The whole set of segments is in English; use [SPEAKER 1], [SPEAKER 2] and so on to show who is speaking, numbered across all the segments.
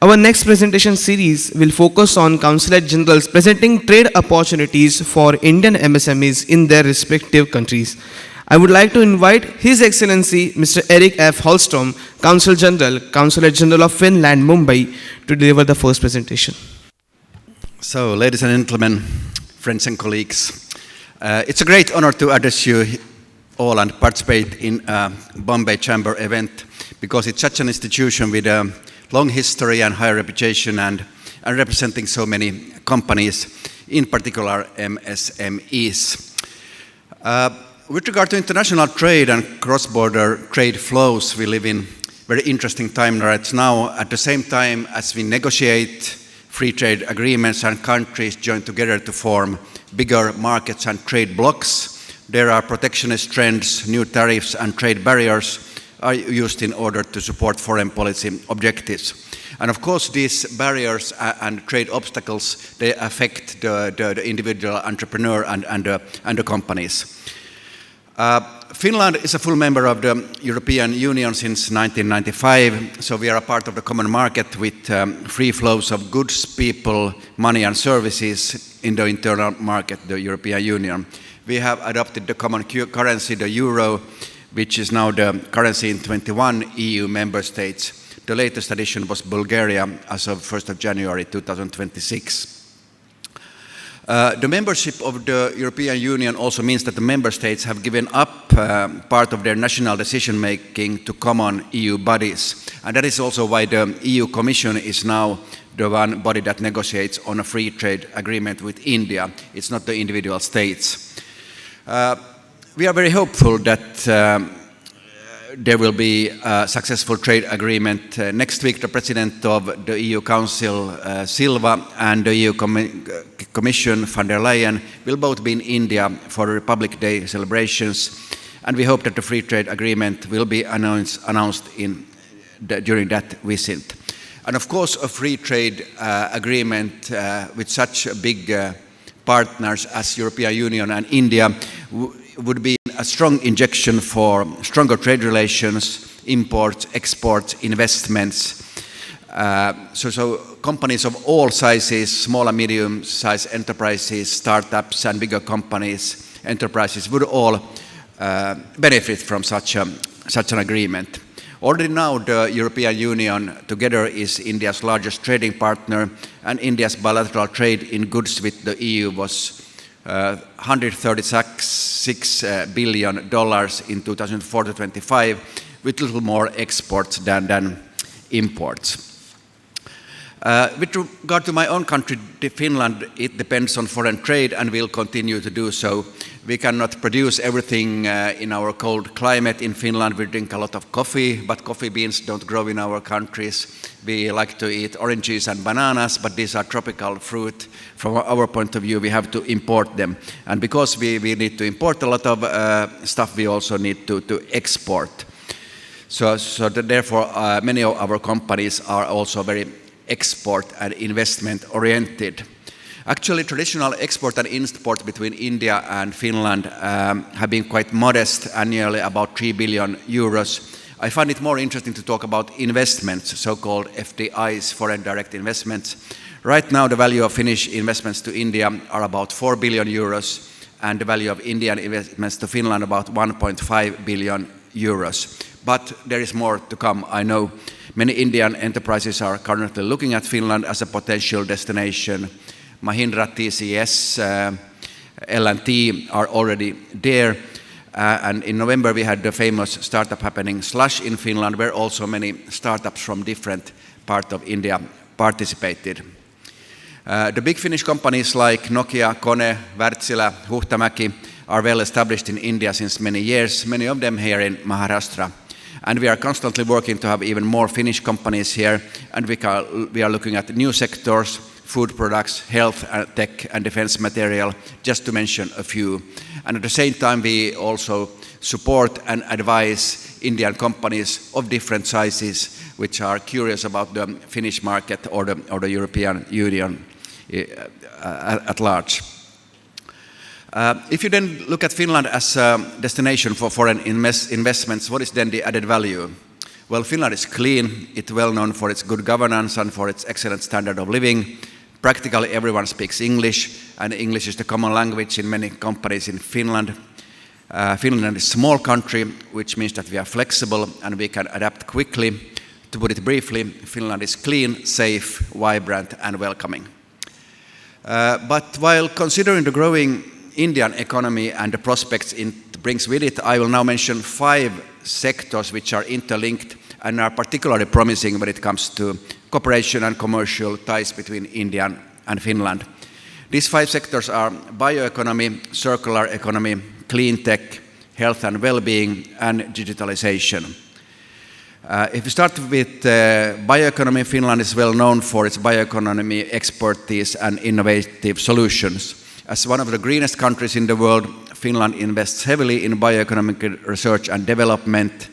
[SPEAKER 1] Our next presentation series will focus on Consulate Generals presenting trade opportunities for Indian MSMEs in their respective countries. I would like to invite His Excellency Mr. Erik F. Hällström, Consul General, Consulate General of Finland, Mumbai, to deliver the first presentation.
[SPEAKER 2] So, ladies and gentlemen, friends and colleagues, it's a great honor to address you all and participate in a Bombay Chamber event, because it's such an institution with a long history and high reputation and representing so many companies, in particular MSMEs. With regard to international trade and cross-border trade flows, we live in very interesting time right now. At the same time as we negotiate free trade agreements and countries join together to form bigger markets and trade blocs, there are protectionist trends, new tariffs and trade barriers are used in order to support foreign policy objectives. And of course, these barriers and trade obstacles, they affect the individual entrepreneur and the companies. Finland is a full member of the European Union since 1995, so we are a part of the common market with free flows of goods, people, money and services in the internal market, the European Union. We have adopted the common currency, the euro, which is now the currency in 21 EU member states. The latest addition was Bulgaria as of 1st of January 2026. The membership of the European Union also means that the member states have given up part of their national decision-making to common EU bodies. And that is also why the EU Commission is now the one body that negotiates on a free trade agreement with India. It's not the individual states. We are very hopeful that there will be a successful trade agreement. Next week, the President of the EU Council, Silva, and the EU Commission, von der Leyen, will both be in India for the Republic Day celebrations. And we hope that the free trade agreement will be announced during that visit. And of course, a free trade agreement with such big partners as European Union and India would be a strong injection for stronger trade relations, imports, exports, investments. So companies of all sizes, small and medium-sized enterprises, startups and bigger companies, enterprises would all benefit from such an agreement. Already now the European Union together is India's largest trading partner, and India's bilateral trade in goods with the EU was $136 billion in 2004-25, with little more exports than imports. With regard to my own country, Finland, it depends on foreign trade and will continue to do so. We cannot produce everything in our cold climate. In Finland, we drink a lot of coffee, but coffee beans don't grow in our countries. We like to eat oranges and bananas, but these are tropical fruit. From our point of view, we have to import them. And because we need to import a lot of stuff, we also need to export. So therefore, many of our companies are also very export and investment oriented. Actually, traditional export and import between India and Finland have been quite modest, annually about 3 billion euros. I find it more interesting to talk about investments, so-called FDIs, foreign direct investments. Right now, the value of Finnish investments to India are about 4 billion euros, and the value of Indian investments to Finland about 1.5 billion euros. But there is more to come, I know. Many Indian enterprises are currently looking at Finland as a potential destination. Mahindra, TCS, L&T are already there. And in November we had the famous startup happening Slush in Finland, where also many startups from different parts of India participated. The big Finnish companies like Nokia, Kone, Wärtsilä, Huhtamäki are well established in India since many years, many of them here in Maharashtra. And we are constantly working to have even more Finnish companies here, and we are looking at new sectors, food products, health, tech and defense material, just to mention a few. And at the same time, we also support and advise Indian companies of different sizes which are curious about the Finnish market or the European Union at large. If you then look at Finland as a destination for foreign investments, what is then the added value? Well, Finland is clean. It's well known for its good governance and for its excellent standard of living. Practically everyone speaks English, and English is the common language in many companies in Finland. Finland is a small country, which means that we are flexible and we can adapt quickly. To put it briefly, Finland is clean, safe, vibrant, and welcoming. But while considering the growing Indian economy and the prospects it brings with it, I will now mention 5 sectors which are interlinked and are particularly promising when it comes to cooperation and commercial ties between India and Finland. These 5 sectors are bioeconomy, circular economy, clean tech, health and well-being, and digitalization. If we start with bioeconomy, Finland is well known for its bioeconomy expertise and innovative solutions. As one of the greenest countries in the world, Finland invests heavily in bioeconomic research and development.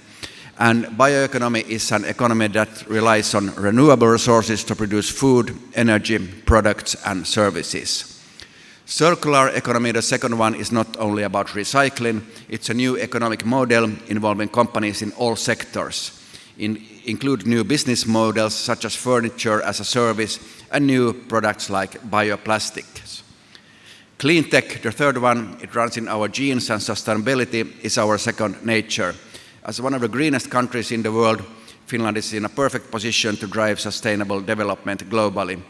[SPEAKER 2] And bioeconomy is an economy that relies on renewable resources to produce food, energy, products, and services. Circular economy, the second one, is not only about recycling. It's a new economic model involving companies in all sectors. Include new business models such as furniture as a service and new products like bioplastics. Clean tech, the third one, it runs in our genes, and sustainability is our second nature. As one of the greenest countries in the world, Finland is in a perfect position to drive sustainable development globally.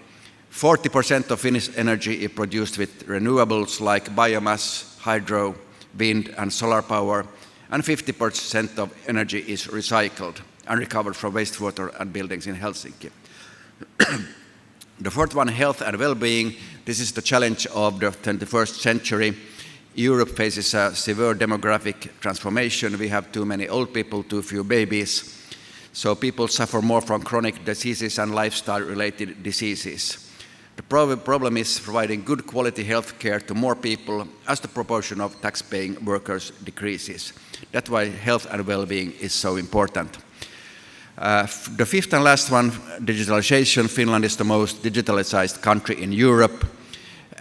[SPEAKER 2] 40% of Finnish energy is produced with renewables like biomass, hydro, wind and solar power, and 50% of energy is recycled and recovered from wastewater and buildings in Helsinki. The fourth one, health and well-being. This is the challenge of the 21st century. Europe faces a severe demographic transformation. We have too many old people, too few babies. So people suffer more from chronic diseases and lifestyle-related diseases. The problem is providing good quality health care to more people as the proportion of tax-paying workers decreases. That's why health and well-being is so important. The fifth and last one, digitalization. Finland is the most digitalized country in Europe.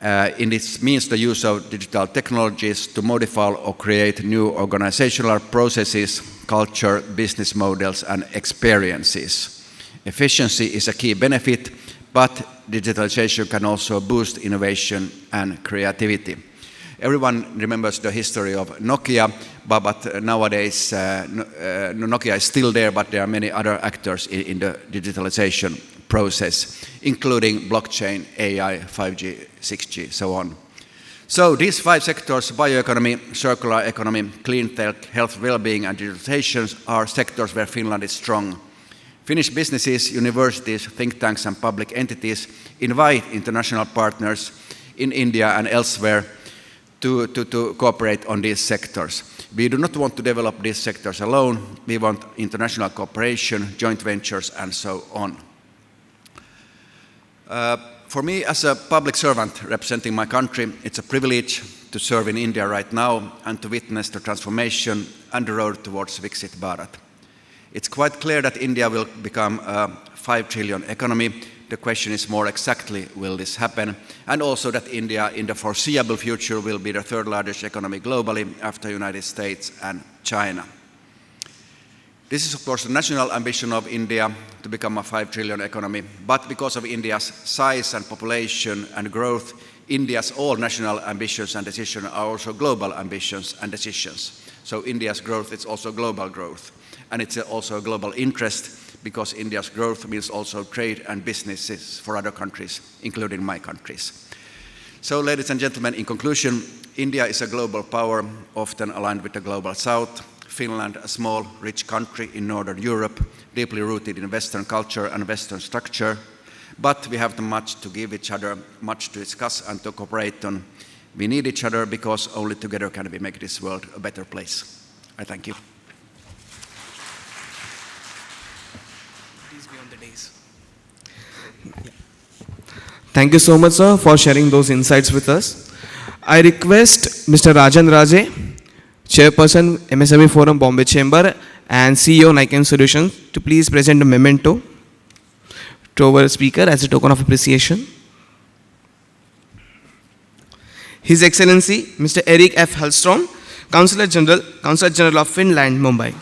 [SPEAKER 2] And it means the use of digital technologies to modify or create new organizational processes, culture, business models, and experiences. Efficiency is a key benefit, but digitalization can also boost innovation and creativity. Everyone remembers the history of Nokia, but nowadays Nokia is still there, but there are many other actors in the digitalization process, including blockchain, AI, 5G, 6G, so on. So these 5 sectors, bioeconomy, circular economy, clean tech, health, well-being, and digitalization, are sectors where Finland is strong. Finnish businesses, universities, think tanks, and public entities invite international partners in India and elsewhere to cooperate on these sectors. We do not want to develop these sectors alone. We want international cooperation, joint ventures, and so on. For me, as a public servant representing my country, it's a privilege to serve in India right now and to witness the transformation and the road towards Viksit Bharat. It's quite clear that India will become a 5 trillion economy. The question is more exactly, will this happen? And also that India in the foreseeable future will be the third largest economy globally after the United States and China. This is of course the national ambition of India to become a 5 trillion economy, but because of India's size and population and growth, India's all national ambitions and decisions are also global ambitions and decisions. So India's growth is also global growth. And it's also a global interest because India's growth means also trade and businesses for other countries, including my countries. So, ladies and gentlemen, in conclusion, India is a global power, often aligned with the global south. Finland, a small, rich country in Northern Europe, deeply rooted in Western culture and Western structure. But we have much to give each other, much to discuss and to cooperate on. We need each other because only together can we make this world a better place. I thank you.
[SPEAKER 1] Thank you so much, sir, for sharing those insights with us. I request Mr. Rajan Raje, Chairperson, MSME Forum, Bombay Chamber, and CEO, Nikon Solutions, to please present a memento to our speaker as a token of appreciation. His Excellency, Mr. Erik F. Hällström, Consul General of Finland, Mumbai.